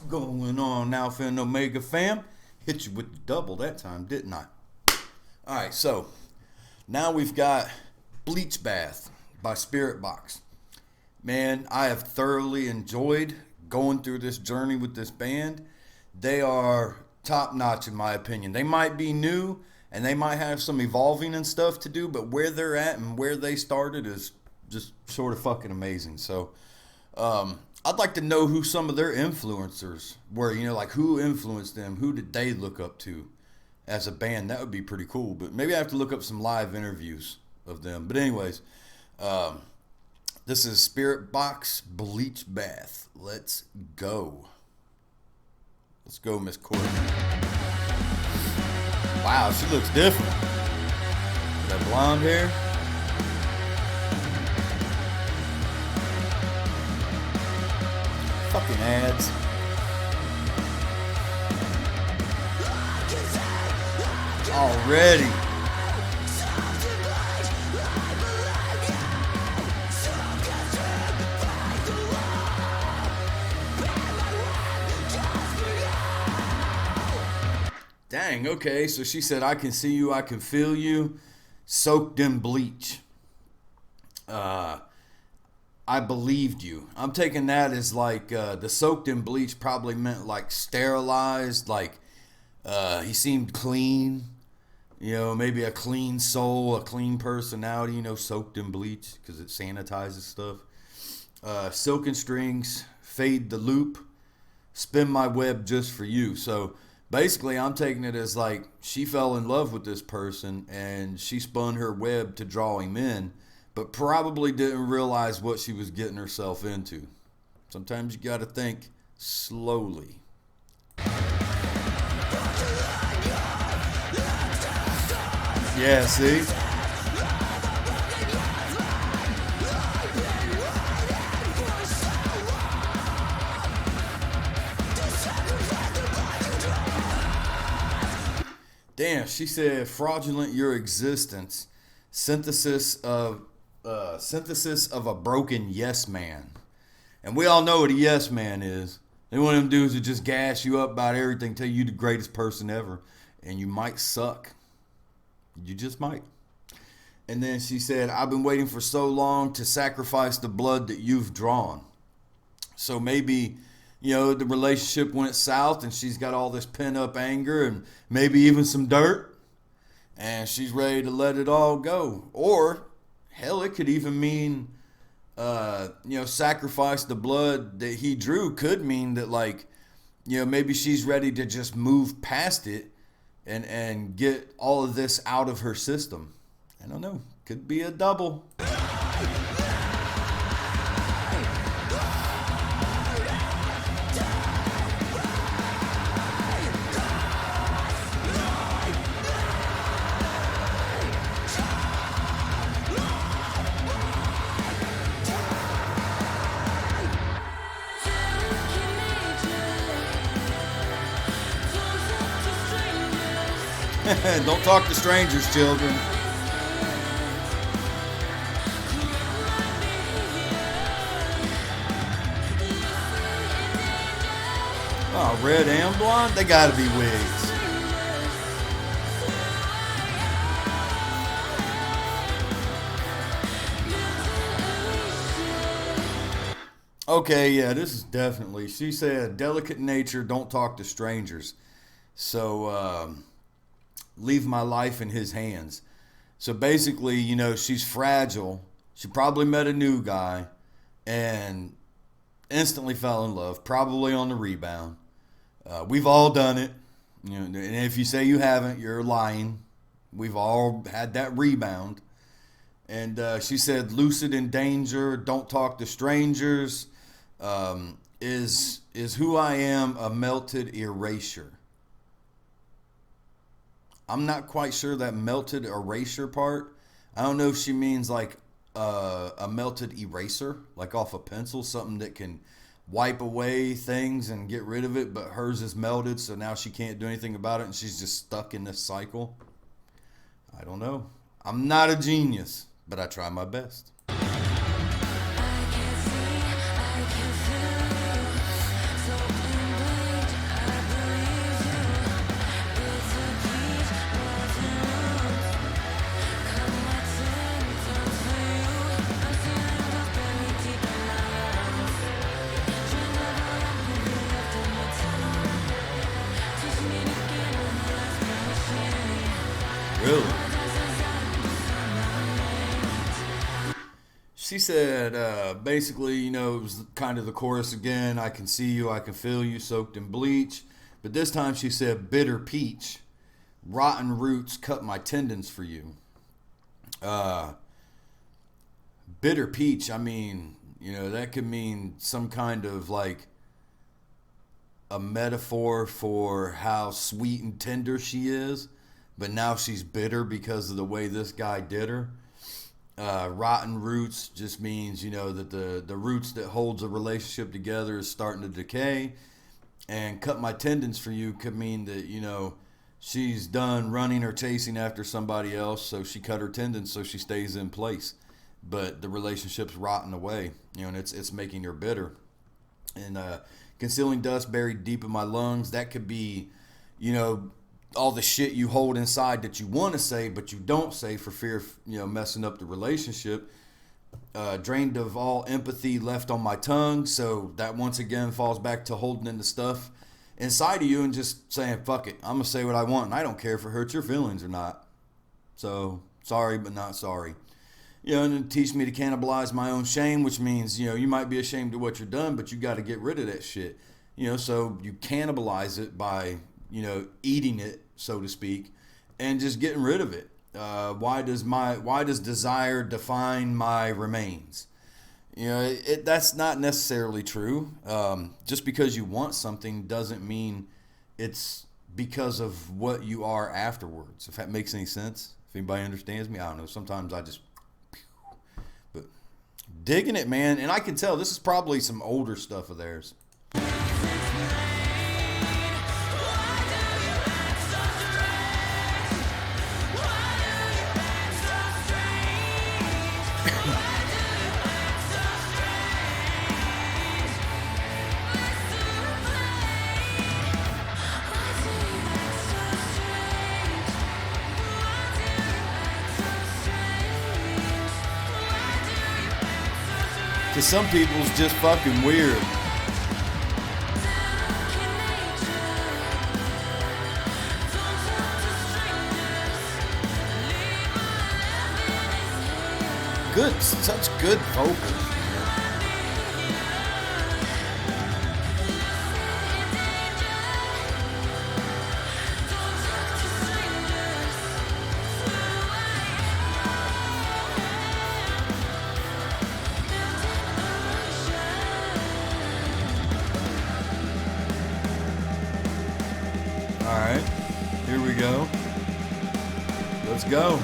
Going on, Alpha and Omega fam? Hit you with the double that time, didn't I? Alright, so now we've got Bleach Bath by Spiritbox. Man, I have thoroughly enjoyed going through this journey with this band. They are top notch in my opinion. They might be new and they might have some evolving and stuff to do, but where they're at and where they started is just sort of fucking amazing. So, I'd like to know who some of their influencers were, like who influenced them, who did they look up to as a band. That would be pretty cool, but maybe I have to look up some live interviews of them. But anyways, this is Spiritbox Bleach Bath. Let's go. Let's go, Miss Courtney. Wow, she looks different. That blonde hair. Fucking ads. Already. Dang, okay, so she said, I can see you, I can feel you, soaked in bleach. I believed you. I'm taking that as like the soaked in bleach probably meant like sterilized, like he seemed clean, maybe a clean soul, a clean personality, soaked in bleach because it sanitizes stuff. Silken strings, fade the loop, spin my web just for you. So basically I'm taking it as like she fell in love with this person and she spun her web to draw him in, but probably didn't realize what she was getting herself into. Sometimes you gotta think slowly. Yeah, see? Damn, she said fraudulent your existence. Synthesis of a broken yes man. And we all know what a yes man is. They one of them dudes that just gas you up about everything, tell you the greatest person ever, and you might suck. You just might. And then she said, I've been waiting for so long to sacrifice the blood that you've drawn. So maybe, the relationship went south and she's got all this pent up anger and maybe even some dirt. And she's ready to let it all go. Or, hell, it could even mean, sacrifice the blood that he drew could mean that, like, maybe she's ready to just move past it and get all of this out of her system. I don't know. Could be a double. Don't talk to strangers, children. Oh, red and blonde? They gotta be wigs. Okay, yeah, this is definitely. She said, delicate nature, don't talk to strangers. So, leave my life in his hands. So basically, she's fragile. She probably met a new guy and instantly fell in love, probably on the rebound. We've all done it. And if you say you haven't, you're lying. We've all had that rebound. And she said, lucid in danger, don't talk to strangers. Is who I am a melted erasure? I'm not quite sure that melted erasure part. I don't know if she means like a melted eraser, like off a pencil, something that can wipe away things and get rid of it, but hers is melted, so now she can't do anything about it and she's just stuck in this cycle. I don't know. I'm not a genius, but I try my best. Really? She said, basically, you know, it was kind of the chorus again. I can see you, I can feel you, soaked in bleach. But this time she said, bitter peach, rotten roots cut my tendons for you. Uh, Bitter peach, I mean, you know, that could mean some kind of like a metaphor for how sweet and tender she is. But now she's bitter because of the way this guy did her. Rotten roots just means, you know, that the roots that holds a relationship together is starting to decay. And cut my tendons for you could mean that, you know, she's done running or chasing after somebody else, so she cut her tendons so she stays in place. But the relationship's rotting away, you know, and it's making her bitter. And concealing dust buried deep in my lungs, that could be, you know, all the shit you hold inside that you want to say but you don't say for fear of, you know, messing up the relationship. Drained of all empathy left on my tongue, so that once again falls back to holding in the stuff inside of you and just saying, fuck it, I'm gonna say what I want and I don't care if it hurts your feelings or not. So sorry but not sorry. You know, and it teach me to cannibalize my own shame, which means, you know, you might be ashamed of what you're done, but you got to get rid of that shit. You know, so you cannibalize it by, you know, eating it, so to speak, and just getting rid of it. Why does desire define my remains? You know, that's not necessarily true. Just because you want something doesn't mean it's because of what you are afterwards. If that makes any sense. If anybody understands me, I don't know. Sometimes I just, but digging it, man. And I can tell this is probably some older stuff of theirs. To some people, it's just fucking weird. Good, such good vocals. All right, here we go. Let's go.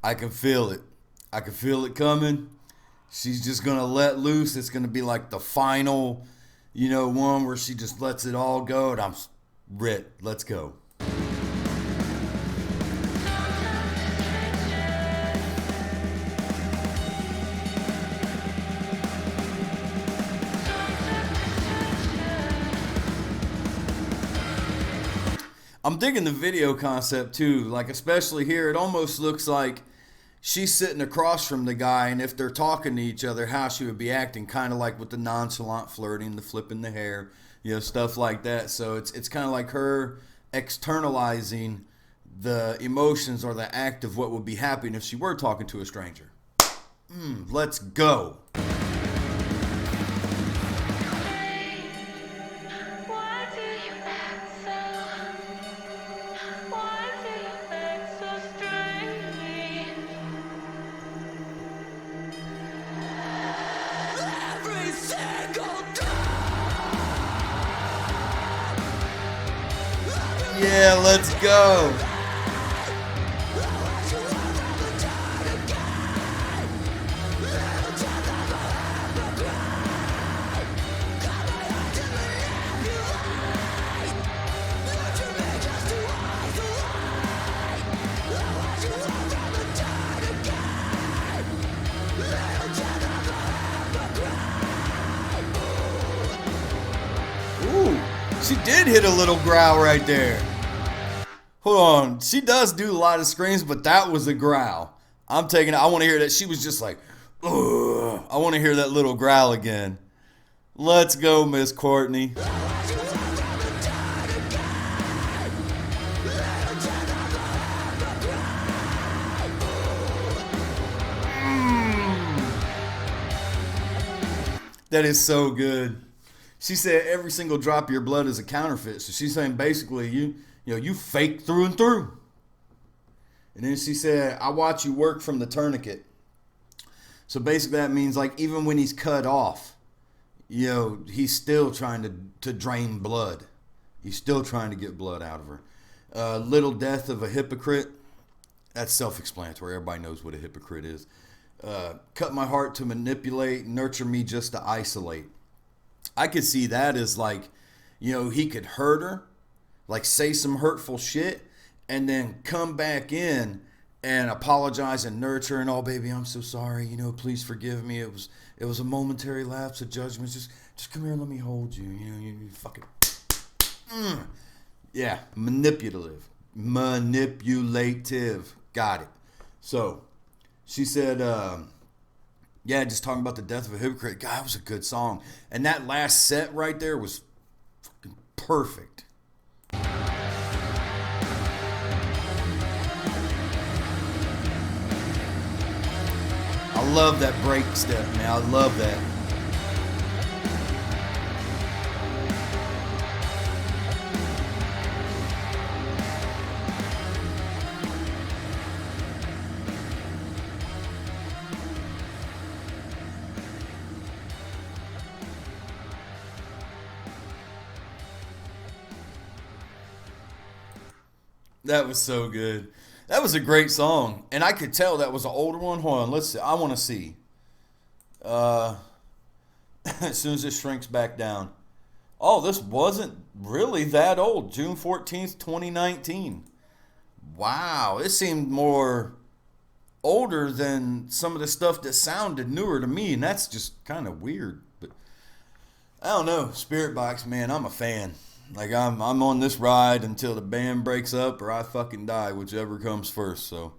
I can feel it. I can feel it coming. She's just going to let loose. It's going to be like the final, you know, one where she just lets it all go. And I'm Rit. Let's go. I'm digging the video concept too, like especially here, it almost looks like she's sitting across from the guy, and if they're talking to each other, how she would be acting, kind of like with the nonchalant flirting, the flipping the hair, you know, stuff like that. So it's kind of like her externalizing the emotions or the act of what would be happening if she were talking to a stranger. Let's go. Yeah, let's go. Ooh, she did hit a little growl right there. Hold on. She does do a lot of screams, but that was a growl. I'm taking it. I want to hear that. She was just like, ugh. I want to hear that little growl again. Let's go, Miss Courtney. That is so good. She said every single drop of your blood is a counterfeit. So she's saying basically you fake through and through. And then she said, I watch you work from the tourniquet. So basically that means like even when he's cut off, he's still trying to drain blood. He's still trying to get blood out of her. Little death of a hypocrite. That's self-explanatory. Everybody knows what a hypocrite is. Cut my heart to manipulate, nurture me just to isolate. I could see that as like, he could hurt her, like say some hurtful shit, and then come back in and apologize and nurture and, oh baby, I'm so sorry, please forgive me. It was a momentary lapse of judgment. Just come here and let me hold you. You fucking yeah, manipulative. Got it. So she said, just talking about the death of a hypocrite. God, it was a good song. And that last set right there was fucking perfect. I love that break step, man. I love that. That was so good. That was a great song. And I could tell that was an older one. Hold on, let's see. I want to see. As soon as it shrinks back down. Oh, this wasn't really that old. June 14th, 2019. Wow, it seemed more older than some of the stuff that sounded newer to me. And that's just kind of weird. But I don't know. Spiritbox, man, I'm a fan. Like I'm on this ride until the band breaks up or I fucking die, whichever comes first. So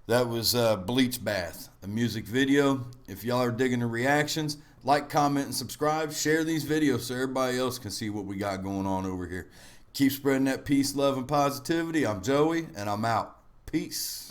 that was Bleach Bath, a music video. If y'all are digging the reactions, like, comment, and subscribe. Share these videos so everybody else can see what we got going on over here. Keep spreading that peace, love, and positivity. I'm Joey, and I'm out. Peace.